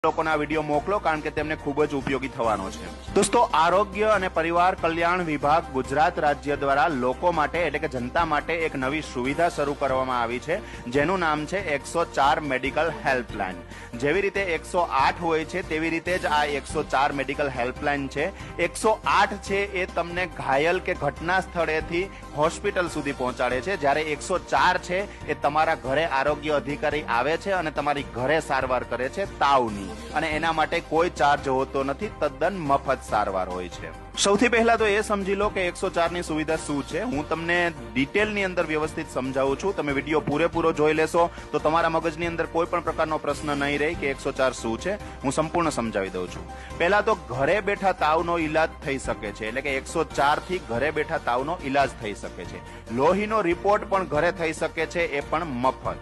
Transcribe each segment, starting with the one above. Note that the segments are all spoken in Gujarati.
લોકોને આ વિડીયો મોકલો કારણ કે તેમને ખૂબ જ ઉપયોગી થવાનો છે। દોસ્તો, આરોગ્ય અને પરિવાર કલ્યાણ વિભાગ ગુજરાત રાજ્ય દ્વારા લોકો માટે એટલે કે જનતા માટે એક નવી સુવિધા શરૂ કરવામાં આવી છે, જેનું નામ છે 104 મેડિકલ હેલ્પલાઇન। જેવી રીતે 108 હોય છે તેવી રીતે જ આ 104 મેડિકલ હેલ્પલાઇન છે। 108 છે એ તમને ઘાયલ કે ઘટના સ્થળેથી હોસ્પિટલ સુધી પહોંચાડે છે, જ્યારે 104 છે એ તમારા ઘરે આરોગ્ય અધિકારી આવે છે અને તમારી ઘરે સારવાર કરે છે તાવની, અને એના માટે કોઈ ચાર્જ હોતો નથી, તદ્દન મફત સારવાર હોય છે। સૌથી પહેલા તો એ સમજી લો કે 104 ની સુવિધા શું છે। હું તમને ડિટેલની અંદર વ્યવસ્થિત સમજાવું છું। તમે વિડીયો પૂરેપૂરો જોઈ લેશો તો તમારા મગજની અંદર કોઈ પણ પ્રકારનો પ્રશ્ન નહીં રહે કે 104 શું છે। હું સંપૂર્ણ સમજાવી દઉં છું। પહેલા તો ઘરે બેઠા તાવનો ઈલાજ થઈ શકે છે, એટલે કે 104 થી ઘરે બેઠા તાવનો ઈલાજ થઈ શકે છે। લોહીનો રિપોર્ટ પણ ઘરે થઈ શકે છે, એ પણ મફત।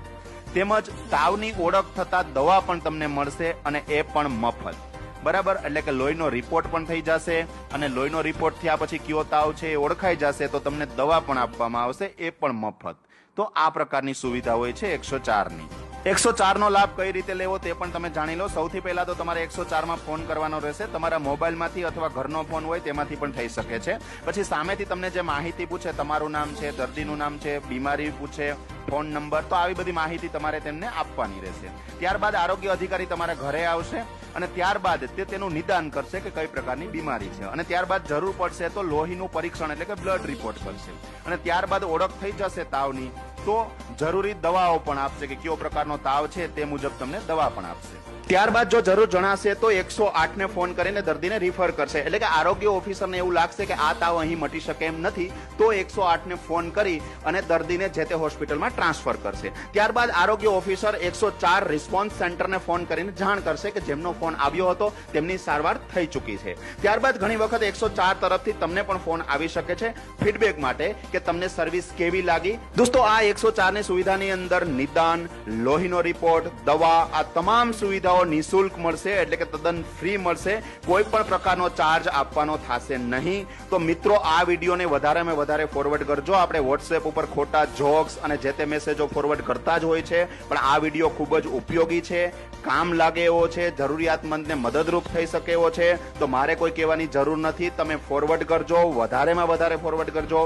તેમજ તાવની ઓળખ થતા દવા પણ તમને મળશે અને એ પણ મફત, બરાબર। એટલે કે લોહીનો રિપોર્ટ પણ થઈ જશે અને લોહીનો રિપોર્ટ થયા પછી કયો તાવ છે એ ઓળખાઈ જશે તો તમને દવા પણ આપવામાં આવશે, એ પણ મફત। તો આ પ્રકારની સુવિધા હોય છે 104 ની। 104 નો લાભ કઈ રીતે લેવો તે પણ તમે જાણી લો। સૌથી પહેલા તો તમારે 104 માં ફોન કરવાનો રહેશે। તમારા મોબાઈલમાંથી અથવા ઘરનો ફોન હોય તેમાંથી પણ થઈ શકે છે। પછી સામેથી તમને જે માહિતી પૂછે, તમારું નામ છે, દર્દીનું નામ છે, બીમારી પૂછે, ફોન નંબર, તો આવી બધી માહિતી તમારે તેમને આપવાની રહેશે। ત્યારબાદ આરોગ્ય અધિકારી તમારા ઘરે આવશે અને ત્યારબાદ તે તેનું નિદાન કરશે કે કઈ પ્રકારની બીમારી છે, અને ત્યારબાદ જરૂર પડશે તો લોહીનું પરીક્ષણ એટલે કે બ્લડ રિપોર્ટ કરશે, અને ત્યારબાદ ઓળખ થઈ જશે તાવની તો જરૂરી દવાઓ પણ આપશે કે કયો પ્રકારનો તાવ છે તે મુજબ તમને દવા પણ આપશે। ત્યારબાદ જો જરૂર જણાશે તો 108 ને ફોન કરીને દર્દીને રિફર કરશે, એટલે કે આરોગ્ય ઓફિસરને એવું લાગશે કે આ તાવ અહીં મટી શકે એમ નથી તો 108 ને ફોન કરી અને દર્દીને જે તે હોસ્પિટલમાં ટ્રાન્સફર કરશે। ત્યારબાદ આરોગ્ય ઓફિસર 104 રિસ્પોન્સ સેન્ટરને ફોન કરીને જાણ કરશે કે જેમનો ફોન આવ્યો હતો તેમની સારવાર થઈ ચૂકી છે। ત્યારબાદ ઘણી વખત 104 તરફથી તમને પણ ફોન આવી શકે છે ફીડબેક માટે કે તમને સર્વિસ કેવી લાગી। દોસ્તો, આ 104 ની સુવિધાની અંદર નિદાન, લોહીનો રિપોર્ટ, દવા, આ તમામ સુવિધાઓ નિઃશુલ્ક મળશે, એટલે કે તદ્દન ફ્રી મળશે। કોઈ પણ પ્રકારનો ચાર્જ આપવાનો થશે નહીં। તો મિત્રો, આ વિડીયોને વધારેમાં વધારે ફોરવર્ડ કરજો। આપણે વોટ્સએપ ઉપર ખોટા જોક્સ અને જે તે મેસેજો ફોરવર્ડ કરતા જ હોય છે, પણ આ વિડીયો ખૂબ જ ઉપયોગી છે, કામ લાગે એવો છે, જરૂરિયાતમંદને મદદરૂપ થઈ શકે એવો છે। તો મારે કોઈ કહેવાની જરૂર નથી, તમે ફોરવર્ડ કરજો, વધારેમાં વધારે ફોરવર્ડ કરજો।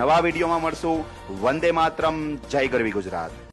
નવા વિડીયોમાં મળશું। વંદે માતરમ, જય ગરવી ગુજરાત।